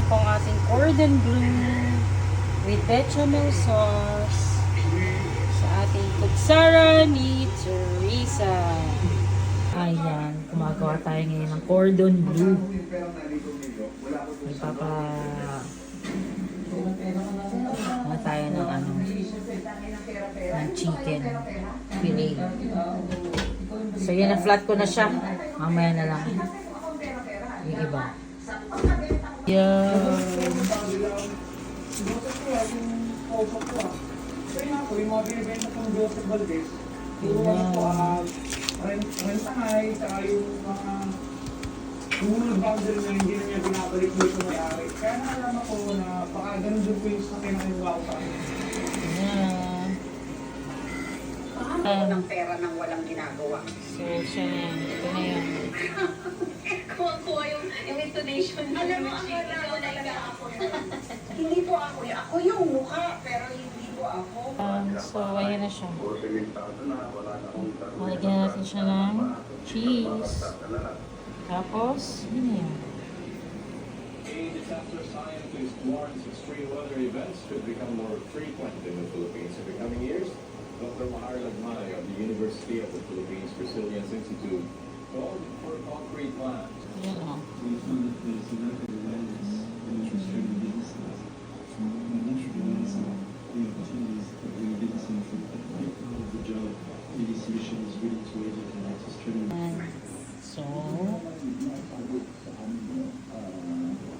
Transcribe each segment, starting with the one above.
po ang ating cordon bleu with bechamel sauce sa ating kutsara ni Teresa. Ayan, gumagawa tayo ngayon ng cordon bleu. Ipapa tayo ng ng chicken fillet. So yan, na-flat ko na siya. Mamaya na lang yung iba. Yan. Rentahay, saka yung mga sumunod boundary na hindi na niya binabalik mo ito may-ari. Kaya naalala ko na baka ganun din po yung sa kinakinuha ko sa akin. Yan. Paano ng pera nang walang ginagawa? So, siya na yan. Ito na yan. Kuha yung intonation. Alam mo, ang wala ako. Hindi po ako. Ako yung mukha, pero hindi po ako. So, ayan na siya. Malagyan natin siya ng cheese. Tapos, yun na yan. A disaster scientist warns extreme weather events could become more frequent in the Philippines in the coming years. Dr. Mahar Lagmay of the University of the Philippines Resilience Institute called for concrete plans. Yan o. So,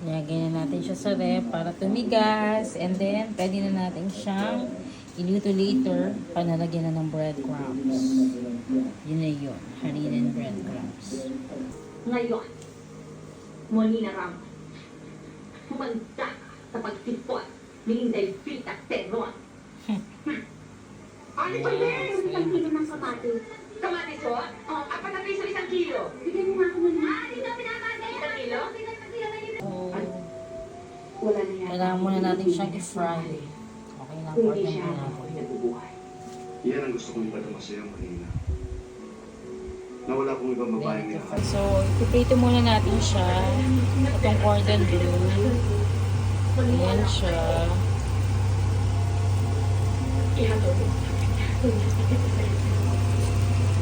lagyan na natin siya sa ref para tumigas. And then, pwede na natin siyang iluto later panalagyan na ng breadcrumbs. Yun na yun. Harina and breadcrumbs. Ngayon, muli na ram. Humanda sa pagsipot ni Inday Vita Teron. Ano ba yan? Isang kilo ng sapatos. Kamatis po? Oh, apat na piso isang kilo. Bigyan mo nga ako ng hindi na pinamagay. Isang kilo? So, Wala na yan. kailangan muna natin siyang i-fry. Okay na, Hindi pork siya na ako natin. nabubuhay. Yan ang gusto kong ipadama sa'yo kanina. Na wala kong ibang babaeng minahal. So, ipiprito muna natin siya. Itong cordon bleu. Ayan siya.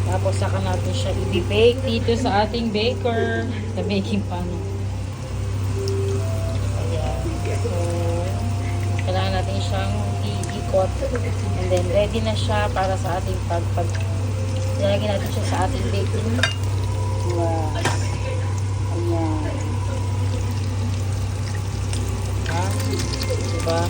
Tapos saka natin siya i-bake dito sa ating baker. Sa baking pan. Ayan. So, kailangan natin siyang i-ikot. And then, ready na siya para sa ating Nilagyan natin siya sa ating baking. Wow. Ayan. Ha? Diba?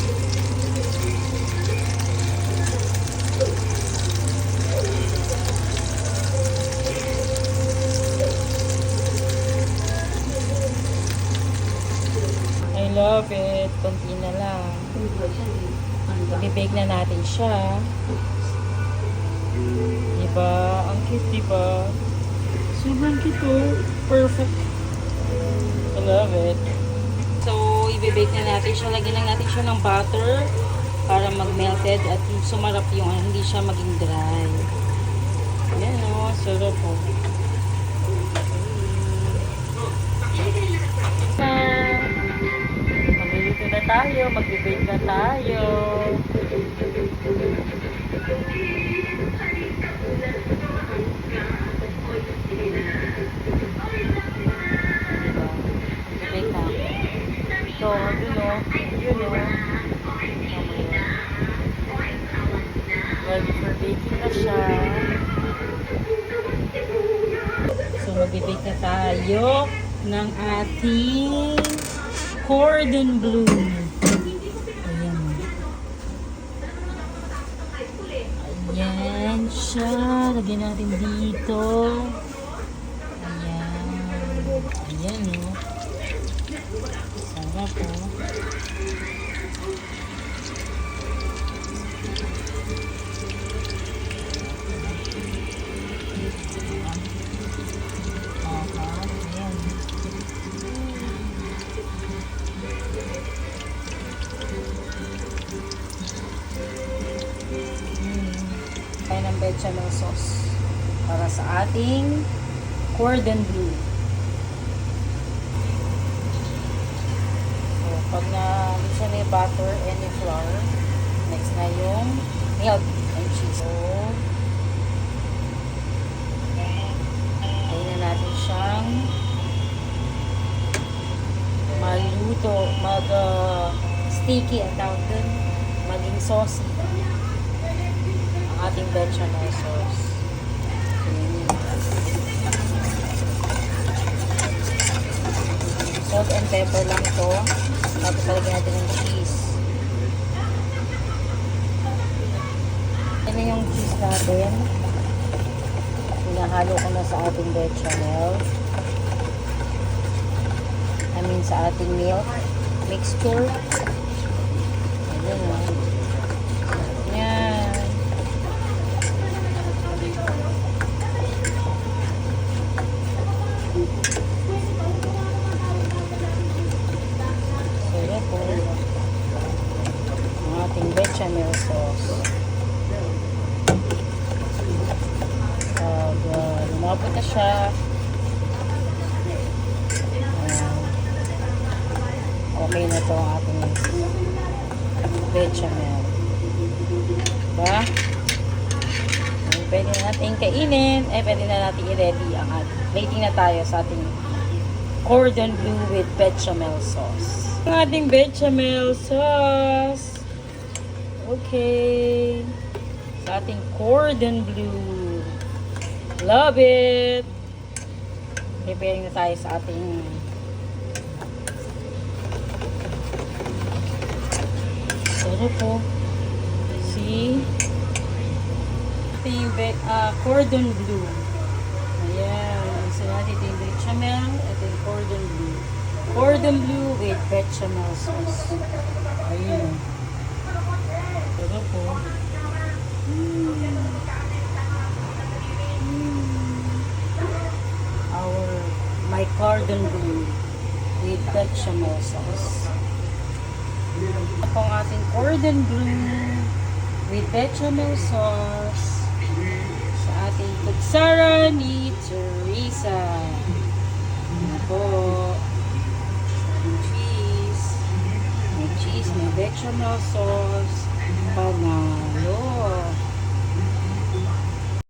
I love it. Kunti na lang. I-bake na natin siya. Diba? Ang cute, diba? Sobrang cute, oh. Perfect. I love it. So, i-bake na natin siya. Lagyan lang natin siya ng butter para mag-melted at sumarap yung hindi siya maging dry. Ayan, oh. Sarap, oh. Magluluto na tayo. Mag-bake na tayo. Bake na. So, yun o. Yun o. Ready for baking na siya. So, mag-bake na tayo ng ating cordon bleu. Ayan. Ayan siya. Lagyan natin dito. Ayan. Ayan o. Sarap o. Ayan. Kaya ng bechamel sauce para sa ating cordon bleu. So, butter and yung flour. Next na yung milk and cheese. So, ayun na natin siyang maluto, sticky ang tawag dun, maging saucy ang ating bechamel sauce. Salt and pepper lang to. Tapos talagyan natin yung cheese. Yan na yung cheese natin. Hinahalo ko na sa ating bechamel. Sa ating milk mixture. Ayan na. Yan. So, yan po. Ang ating bechamel sauce. Pag lumabot na siya, okay na to ang ating bechamel. Diba? Pwede na natin kainin. Pwede na natin i-ready ang ating. Waiting na tayo sa ating cordon bleu with bechamel sauce. Ang ating bechamel sauce. Okay. Sa ating cordon bleu. Love it! Preparing na tayo sa ating po. See? Ito yung cordon bleu. Ayan. Isa natin ito yung bechamel. Ito yung cordon bleu. Cordon bleu with bechamel sauce. Ayan. Ito po. My cordon bleu with bechamel sauce. Ito ang ating cordon bleu with bechamel sauce sa ating kutsara ni Teresa. Ano po? May cheese, may bechamel sauce, banana.